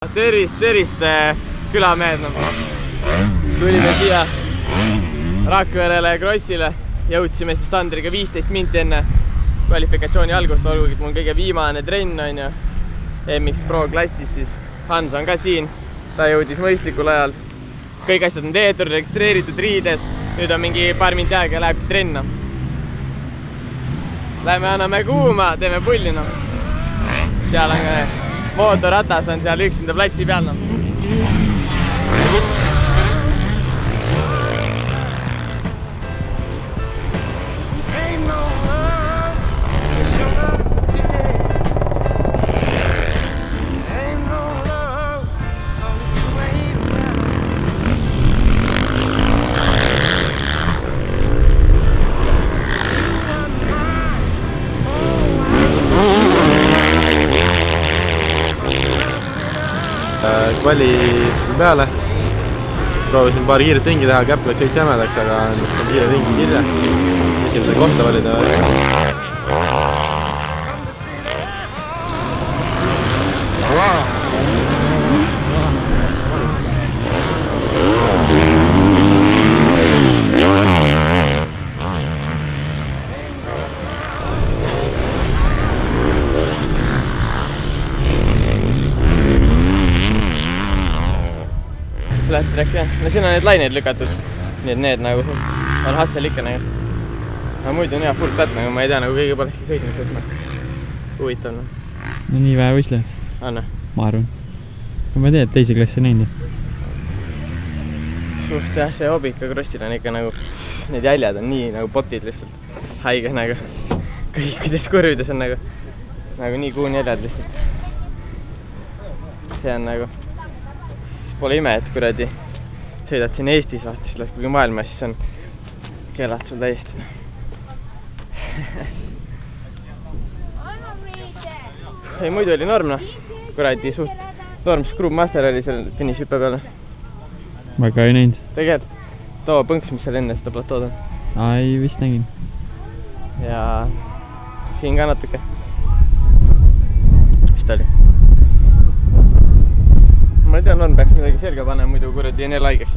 Tervist külamehed, tulime siia Rakverele Krossile, jõudsime siis Sandriga 15 minti enne kvalifikatsiooni algust, olgugi et mul kõige viimane trenn on ju MX Pro klassis, siis Hans on ka siin, ta jõudis mõistlikul ajal, kõik asjad on tehtud, registreeritud riides, nüüd on mingi paar minti aega ja läheb trenna. Lähme anname kuuma, teeme pulli seal on ka mootorratas on seal üksinda platsi peal Kvali peale, proovisin paar kiiret ringi teha, käpp läks veits jämedaks, aga on kiire ringi kirja. Esimese kohta valida. Flat track jah, no siin on need laineid lükatud, nii et need nagu suht on hassel ikka nagu. Aga muidu on hea full flat nagu, ma ei tea nagu kõige polekski sõitnud sõitma. Huvitav no. No nii vähe võistled. Anna. Ma arvan. Ma ei tea, et teisi klassi näinud. Suht jah, see hobika Krossil on ikka nagu, need jäljad on nii nagu potid lihtsalt. Haige nagu, kõikides kurvides on nagu nii kuun jäljad lihtsalt. See on nagu pole ime, et kuradi sõidad siin Eestis vaata, siis lähed kuigi maailma, siis on kellad sul täiesti. Ei, muidu oli norm, kuradi suht norm Scrubmaster oli seal finišhüppe peale. Väga ei näinud. Tegelikult too põnks, mis seal enne seda platood on. Ai, vist nägin. Ja siin ka natuke. Mis ta oli? Ma ei tea, Norm peaks midagi selga panema, muidu kuradi on jälle haigeks.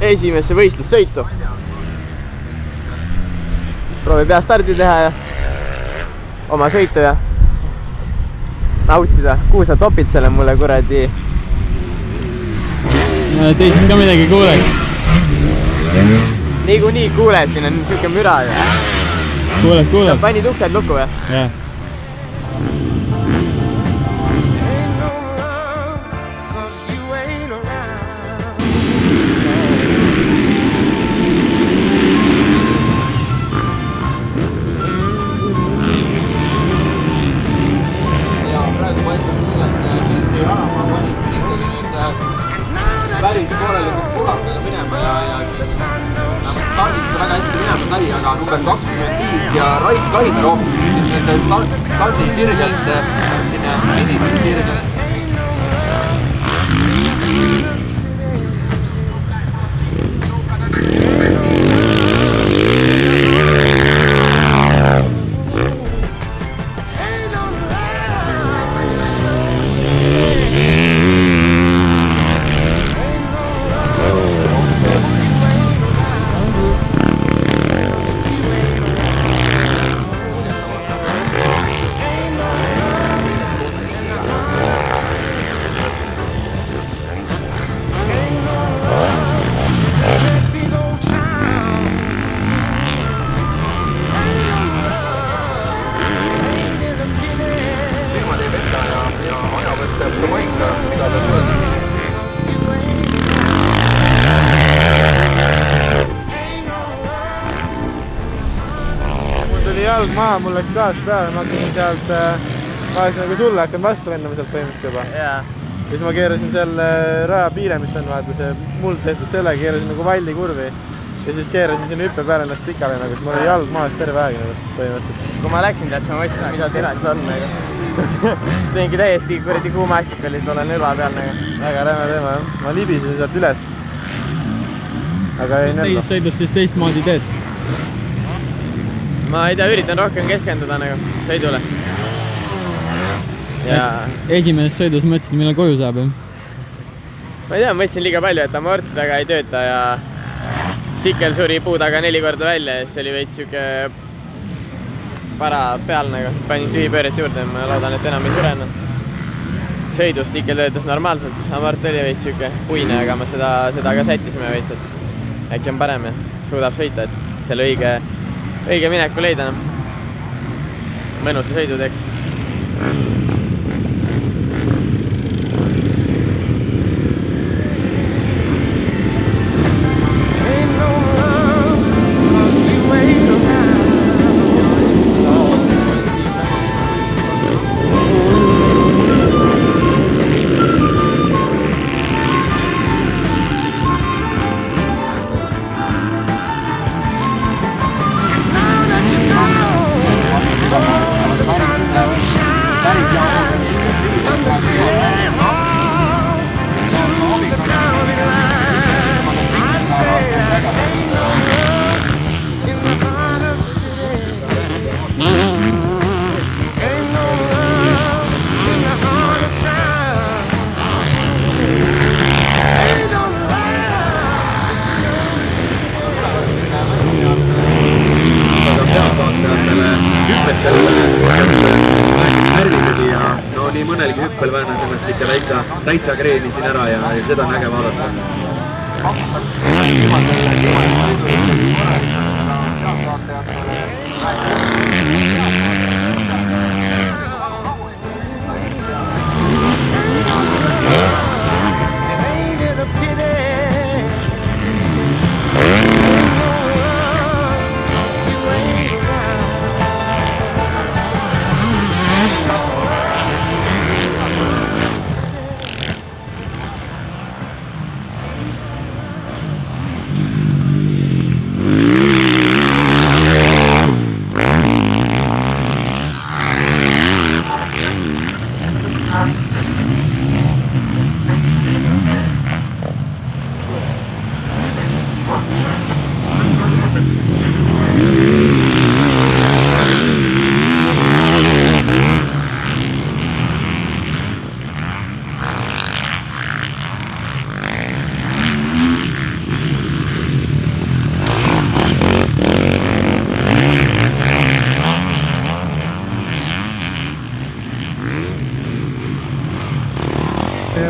Esimesse võistlussõitu. Proovi pea stardi teha ja oma sõitu ja nautida. Kuhu sa topid selle mulle kuradi? Teisin ka midagi kuuleks. Nii kuuled, siin on siuke müra ja. Kuuled. Panid uksed lukku või? Jah. Päris korralikult purakaga minema ja stardist väga hästi minema sai, aga number 25 ja Rait Kaimer hoopis stardi sirgelt sinna finiši sirgelt. Jalg maha, mul läks gaas peale, ma hakkasin sealt, ma oleks nagu sulle hakanud vastu vennama sealt põhimõtteliselt juba. Ja siis ma keerasin seal raja piire, mis on vaata see muld tehtud selle, keerasin nagu valli kurvi. Ja siis keerasin sinna hüppe peale ennast pikale nagu, siis mul oli jalg maas terve aeg nagu põhimõtteliselt. Kui ma läksin tead, ma mõtlesin, mida terast on nagu. Teengi täiesti kuradi kuumaastik oli, et olen õla peal nagu. Väga räme teema jah. Ma libisin sealt üles. Aga ei nello. Sõidus siis teistmoodi teed? Ma ei tea, üritan rohkem keskenduda nagu sõidule. ja esimeses sõidus mõtlesid, millal koju saab, jah? ma ei tea, mõtlesin liiga palju, et amort väga ei tööta ja Sikkel suri puu taga 4 korda välja ja siis oli veits siuke para peal nagu, panin tühipööret juurde, ma loodan, et enam ei surene. Sõidus Sikkel töötas normaalselt, amort oli veits siuke puine, aga ma seda ka sättisime veits, et äkki on parem ja suudab sõita, et selle õige mineku leida. Mõnusa sõidu teeks. Nii mõnelgi hüppel väänas ennast ikka täitsa kreenisin ära ja seda on äge vaadata.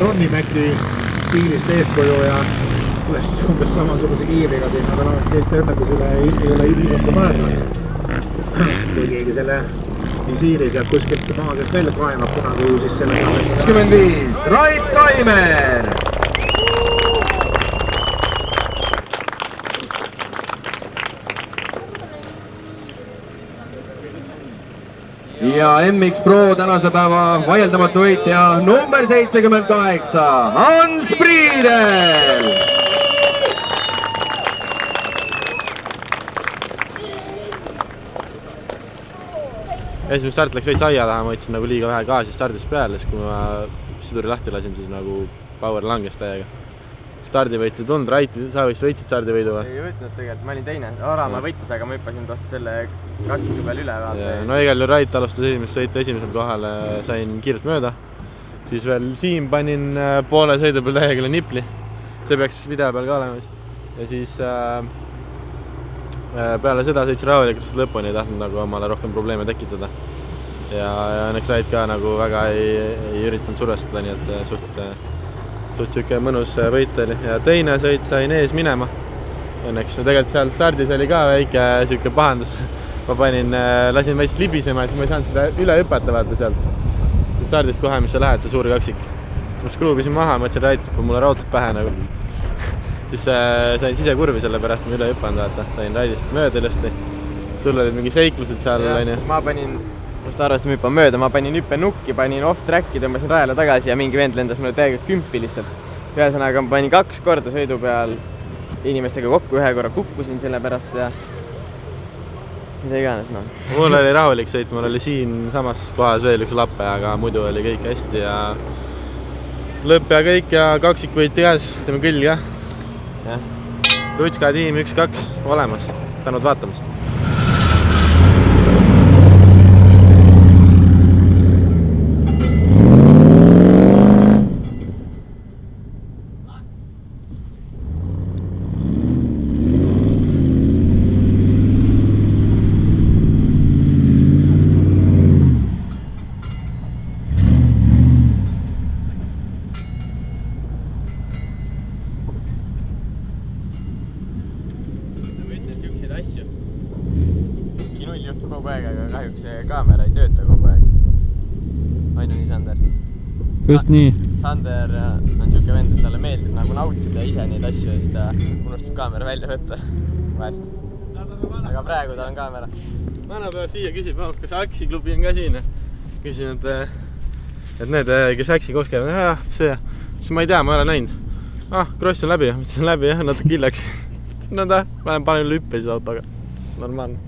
Ronnimäki stiilist eeskuju ja tuleks siis umbes samasuguse kiivriga siin, aga noh, teiste õnnetus üle ei ole ilmselt aega. Kui keegi selle visiiri sealt kuskilt maa seest välja kaemab kunagi ju siis selle 25, Rait Kaimer! Ja MX Pro tänase päeva vaieldamatu võitja number 78, Hans Priidel! Esimene start läks veits aia taha, ma võtsin nagu liiga vähe gaasi stardist peale, siis kui ma siduri lahti lasin, siis nagu power langes täiega. Stardivõit ei tulnud, Rait, sa vist võitsid stardivõidu või? Ei võtnud tegelikult, ma olin teine. Oramaa võitis, aga ma hüppasin tost selle kaksiku peal üle. No igal juhul Rait alustas esimest sõitu esimesel kohale, sain kiirelt mööda. Siis veel Siim panin poole sõidu peal täiega üle nipli. See peaks video peal ka olema vist. Ja siis peale seda sõitsin rahulikult lõpuni, ei tahtnud nagu omale rohkem probleeme tekitada. Ja õnneks Rait ka nagu väga ei üritanud survestada, nii et suht siuke mõnus võit oli ja teine sõit sain ees minema. Õnneks tegelikult seal stardis oli ka väike siuke pahandus. Ma lasin veits libisema ja siis ma ei saanud seda üle hüpata vaata sealt. Stardis kohe, mis sa lähed, see suur kaksik. Ma skruubisin maha, mõtlesin Rait hüppab mulle raudselt pähe nagu. Siis sain sisekurvi selle pärast, ma üle hüppanud vaata. Sain Raidist mööda ilusti. Sul olid mingi seiklused seal. Ma panin just arvestan, ma hüppan mööda, ma panin hüppenukki, panin off-tracki, tõmbasin rajale tagasi ja mingi vend lendas mulle täiega kümpi lihtsalt. Ühesõnaga ma panin 2 korda sõidu peal inimestega kokku, 1 korra kukkusin selle pärast ja mida iganes noh. Mul oli rahulik sõit, mul oli siin samas kohas veel üks lappe, aga muidu oli kõik hästi ja lõpp ja kõik ja kaksik võiti käes, teeme külg jah. Rutska tiim 1-2 olemas, tänud vaatamast. kahjuks see kaamera ei tööta kogu aeg. On ju nii, Sander? Just nii. Sander on siuke vend, et talle meeldib nagu nautida ise neid asju ja siis ta unustab kaamera välja võtta. Vahest. Aga praegu tal on kaamera. Vanapäeva siia küsib, kas Aksi klubi on ka siin. Küsin, et need, kes Aksi koos käivad, see. Siis ma ei tea, ma ei ole näinud. Kross on läbi, mõtlesin läbi jah, natuke hillaks. No ta, panen üle hüppe siis autoga. Normaalne.